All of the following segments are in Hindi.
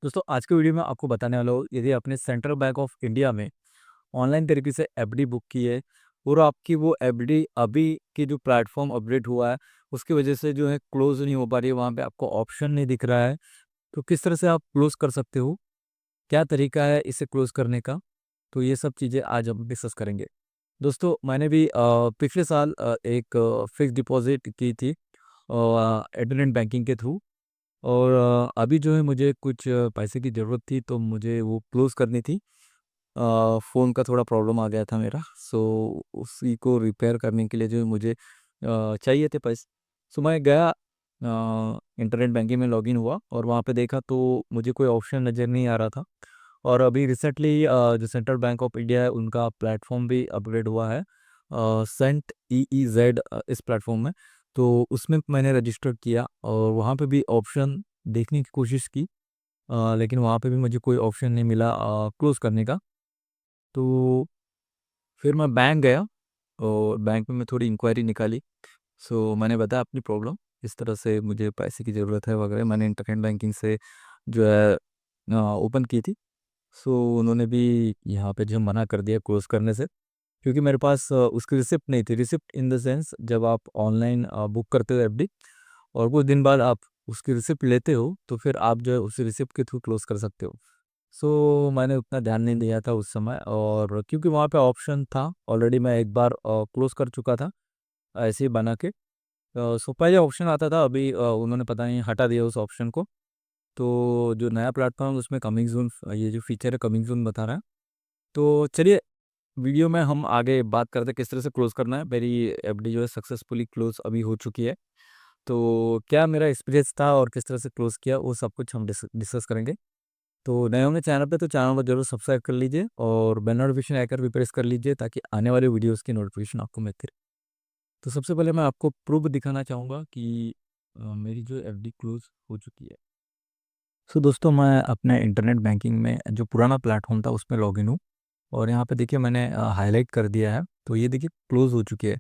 दोस्तों आज के वीडियो में आपको बताने वाला हूँ यदि आपने सेंट्रल बैंक ऑफ इंडिया में ऑनलाइन तरीके से एफडी बुक की है और आपकी वो एफडी अभी की जो प्लेटफॉर्म अपडेट हुआ है उसकी वजह से जो है क्लोज नहीं हो पा रही है, वहाँ पे आपको ऑप्शन नहीं दिख रहा है। तो किस तरह से आप क्लोज कर सकते हो, क्या तरीका है इसे क्लोज करने का, तो ये सब चीज़ें आज हम डिस्कस करेंगे। दोस्तों मैंने भी पिछले साल एक फिक्स डिपॉजिट की थी इंटरनेट बैंकिंग के थ्रू। और अभी जो है मुझे कुछ पैसे की ज़रूरत थी तो मुझे वो क्लोज़ करनी थी। फ़ोन का थोड़ा प्रॉब्लम आ गया था मेरा, सो उसी को रिपेयर करने के लिए जो है मुझे चाहिए थे पैसे। सो मैं गया इंटरनेट बैंकिंग में लॉगिन हुआ और वहाँ पे देखा तो मुझे कोई ऑप्शन नज़र नहीं आ रहा था। और अभी रिसेंटली जो सेंट्रल बैंक ऑफ इंडिया है उनका प्लेटफॉर्म भी अपग्रेड हुआ है, सेंट ई ई जेड इस प्लेटफॉर्म में। तो उसमें मैंने रजिस्टर किया और वहाँ पे भी ऑप्शन देखने की कोशिश की, लेकिन वहाँ पे भी मुझे कोई ऑप्शन नहीं मिला क्लोज़ करने का। तो फिर मैं बैंक गया और बैंक में मैं थोड़ी इंक्वायरी निकाली। सो मैंने बताया अपनी प्रॉब्लम, इस तरह से मुझे पैसे की ज़रूरत है वगैरह। मैंने इंटरनेट बैंकिंग से जो है ओपन की थी। सो उन्होंने भी यहाँ पे जो मना कर दिया क्लोज़ करने से, क्योंकि मेरे पास उसकी रिसिप्ट नहीं थी। रिसिप्ट इन द सेंस, जब आप ऑनलाइन बुक करते हो एफडी और कुछ दिन बाद आप उसकी रिसिप्ट लेते हो तो फिर आप जो है उस रिसिप्ट के थ्रू क्लोज कर सकते हो। सो मैंने उतना ध्यान नहीं दिया था उस समय, और क्योंकि वहाँ पे ऑप्शन था ऑलरेडी, मैं एक बार क्लोज कर चुका था ऐसे ही बना के। सो पहले ऑप्शन आता था, अभी उन्होंने पता नहीं हटा दिया उस ऑप्शन को। तो जो नया प्लेटफॉर्म उसमें कमिंग सून, ये जो फीचर है कमिंग सून बता रहा है। तो चलिए वीडियो में हम आगे बात करते हैं किस तरह से क्लोज करना है। मेरी एफडी जो है सक्सेसफुली क्लोज अभी हो चुकी है। तो क्या मेरा एक्सपीरियंस था और किस तरह से क्लोज किया वो सब कुछ हम डिस्कस करेंगे। तो नए होंगे चैनल पे तो चैनल को जरूर सब्सक्राइब कर लीजिए और बेल नोटिफिकेशन आइकन भी प्रेस कर लीजिए ताकि आने वाले वीडियोस की नोटिफिकेशन आपको मिलती रहे। तो सबसे पहले मैं आपको प्रूफ दिखाना चाहूँगा कि मेरी जो एफडी क्लोज हो चुकी है। सो दोस्तों मैं अपने इंटरनेट बैंकिंग में जो पुराना प्लेटफॉर्म था उसमें लॉगिन हूँ और यहाँ पे देखिए मैंने हाईलाइट कर दिया है, तो ये देखिए क्लोज हो चुकी है।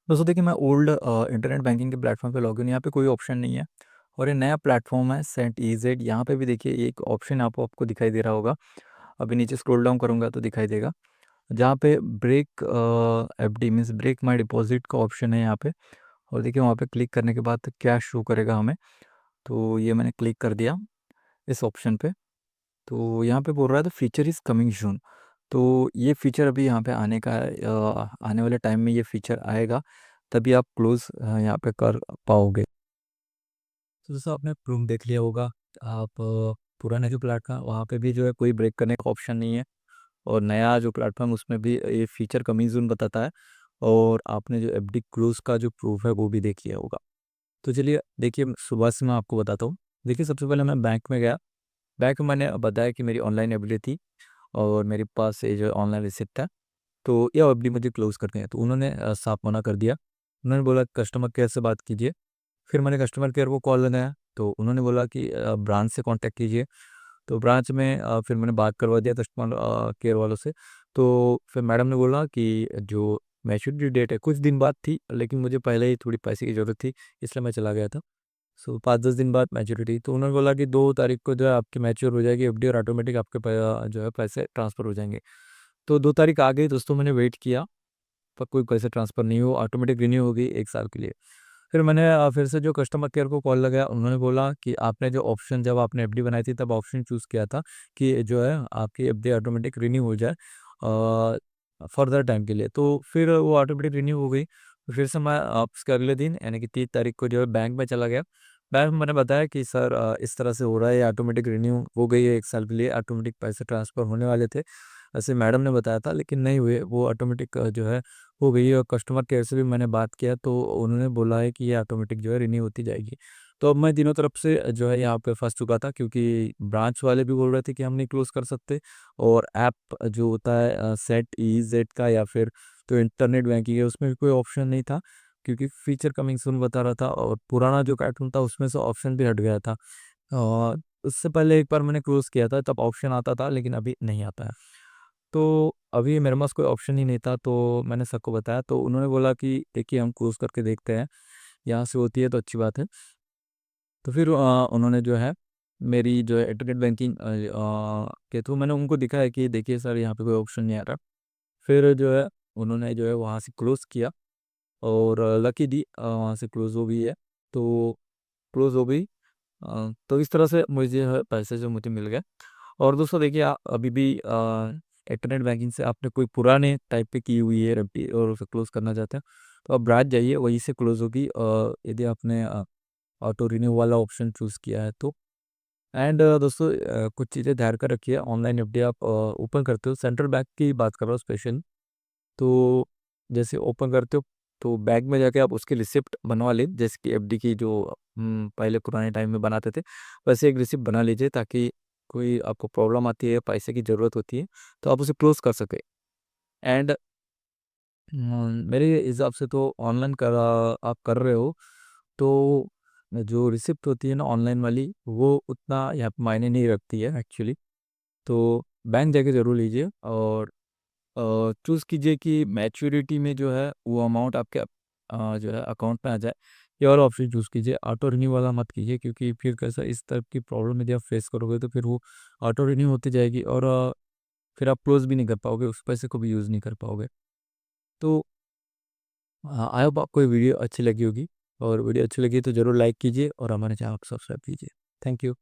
दोस्तों देखिए मैं ओल्ड इंटरनेट बैंकिंग के प्लेटफॉर्म पे लॉगिन, यहाँ पे कोई ऑप्शन नहीं है। और ये नया प्लेटफॉर्म है सेंट ईजेड, यहाँ पे भी देखिए एक ऑप्शन आपको दिखाई दे रहा होगा। अभी नीचे स्क्रॉल डाउन करूँगा तो दिखाई देगा, जहाँ पे break FD means break my deposit का ऑप्शन है यहाँ पे। और देखिए वहाँ पे क्लिक करने के बाद क्या शो करेगा हमें। तो ये मैंने क्लिक कर दिया इस ऑप्शन पे। तो यहाँ पे बोल रहा है the feature is coming soon. तो ये फीचर अभी यहाँ पे आने का है, आने वाले टाइम में ये फीचर आएगा, तभी आप क्लोज यहाँ पे कर पाओगे। तो जैसा आपने प्रूफ देख लिया होगा, आप पुराने जो प्लेटफॉर्म वहाँ पे भी जो है कोई ब्रेक करने का ऑप्शन नहीं है, और नया जो प्लेटफॉर्म उसमें भी ये फीचर कमिंग सून बताता है। और आपने जो एफडी क्लोज का जो प्रूफ है वो भी देख लिया होगा। तो चलिए देखिए सुबह से मैं आपको बताता हूँ। देखिए सबसे पहले मैं बैंक में गया। बैंक में मैंने बताया कि मेरी ऑनलाइन एफडी थी और मेरे पास ये जो ऑनलाइन रिसिप्ट है, तो ये एफडी मुझे क्लोज़ करनी है। तो उन्होंने साफ मना कर दिया। उन्होंने बोला कस्टमर केयर से बात कीजिए। फिर मैंने कस्टमर केयर को कॉल लगाया तो उन्होंने बोला कि ब्रांच से कॉन्टैक्ट कीजिए। तो ब्रांच में फिर मैंने बात करवा दिया कस्टमर केयर वालों से। तो फिर मैडम ने बोला कि जो मैच्योरिटी डेट है कुछ दिन बाद थी, लेकिन मुझे पहले ही थोड़ी पैसे की ज़रूरत थी, इसलिए मैं चला गया था। सो 5-10 दिन बाद मैच्योरिटी, तो उन्होंने बोला कि 2 तारीख को जो है आपकी मैच्योर हो जाएगी एफडी और ऑटोमेटिक आपके जो है पैसे ट्रांसफ़र हो जाएंगे। तो 2 तारीख आ गई दोस्तों, मैंने वेट किया पर कोई पैसे ट्रांसफ़र नहीं हुआ, ऑटोमेटिक रिन्यू हो गई 1 साल के लिए। फिर मैंने फिर से जो कस्टमर केयर को कॉल लगाया, उन्होंने बोला कि आपने जो ऑप्शन जब आपने एफडी बनाई थी तब ऑप्शन चूज़ किया था कि जो है आपकी एफडी ऑटोमेटिक रिन्यू हो जाए फर्दर टाइम के लिए। तो फिर वो ऑटोमेटिक रिन्यू हो गई। फिर से मैं उसके अगले दिन यानी कि 30 तारीख को जो है बैंक में चला गया। बैंक में मैंने बताया कि सर इस तरह से हो रहा है, ये ऑटोमेटिक रिन्यू हो गई है 1 साल के लिए, ऑटोमेटिक पैसे ट्रांसफ़र होने वाले थे। ऐसे मैडम ने बताया था लेकिन नहीं हुए, वो ऑटोमेटिक जो है हो गई है। और कस्टमर केयर से भी मैंने बात किया तो उन्होंने बोला है कि ये ऑटोमेटिक जो है रिन्यू होती जाएगी। तो अब मैं तीनों तरफ से जो है यहाँ पे फँस चुका था, क्योंकि ब्रांच वाले भी बोल रहे थे कि हम नहीं क्लोज़ कर सकते, और ऐप जो होता है सेट ईज़ेड का या फिर जो इंटरनेट बैंकिंग है उसमें भी कोई ऑप्शन नहीं था, क्योंकि फीचर कमिंग सून बता रहा था और पुराना जो कार्टून था उसमें से ऑप्शन भी हट गया था। और उससे पहले एक बार मैंने क्लोज़ किया था तब ऑप्शन आता था, लेकिन अभी नहीं आता है। तो अभी मेरे पास कोई ऑप्शन ही नहीं था, तो मैंने सबको बताया तो उन्होंने बोला कि देखिए हम क्लोज़ करके देखते हैं, यहाँ से होती है तो अच्छी बात है। तो फिर उन्होंने जो है मेरी जो है इंटरनेट बैंकिंग के थ्रू मैंने उनको दिखाया कि देखिए सर यहाँ पे कोई ऑप्शन नहीं आ रहा। फिर जो है उन्होंने जो है वहाँ से क्लोज़ किया, और लकीली वहाँ से क्लोज़ हो गई है। तो क्लोज़ हो गई। तो इस तरह से मुझे जो है पैसे जो मुझे मिल गए। और दोस्तों देखिए, आप अभी भी इंटरनेट बैंकिंग से आपने कोई पुराने टाइप पे की हुई है रबी और उसे क्लोज़ करना चाहते हैं, तो आप ब्रांच जाइए, वहीं से क्लोज़ होगी। यदि आपने ऑटो रिन्यू वाला ऑप्शन चूज़ किया है तो। एंड दोस्तों, कुछ चीज़ें ध्यान कर रखिए। ऑनलाइन एफडी आप ओपन करते हो, सेंट्रल बैंक की बात कर रहा हूँ स्पेशल। तो जैसे ओपन करते हो तो बैंक में जाके आप उसकी रिसिप्ट बनवा लें, जैसे कि एफडी की जो पहले पुराने टाइम में बनाते थे, वैसे एक रिसिप्ट बना लीजिए, ताकि कोई आपको प्रॉब्लम आती है, पैसे की ज़रूरत होती है, तो आप उसे क्लोज कर सकें। एंड मेरे हिसाब से तो ऑनलाइन करा आप कर रहे हो, तो जो रिसिप्ट होती है ना ऑनलाइन वाली, वो उतना यहाँ पे मायने नहीं रखती है एक्चुअली। तो बैंक जाके ज़रूर लीजिए, और चूज़ कीजिए कि मैच्योरिटी में जो है वो अमाउंट आपके जो है अकाउंट में आ जाए। ये और ऑप्शन चूज़ कीजिए, ऑटो रिन्यू वाला मत कीजिए, क्योंकि फिर कैसा इस टाइप की प्रॉब्लम यदि आप फेस करोगे तो फिर वो ऑटो रिन्यू होती जाएगी, और फिर आप क्लोज भी नहीं कर पाओगे, उस पैसे को भी यूज़ नहीं कर पाओगे। तो आई होप आपको ये वीडियो अच्छी लगी होगी, और वीडियो अच्छी लगी तो ज़रूर लाइक कीजिए और हमारे चैनल को सब्सक्राइब कीजिए। Thank you.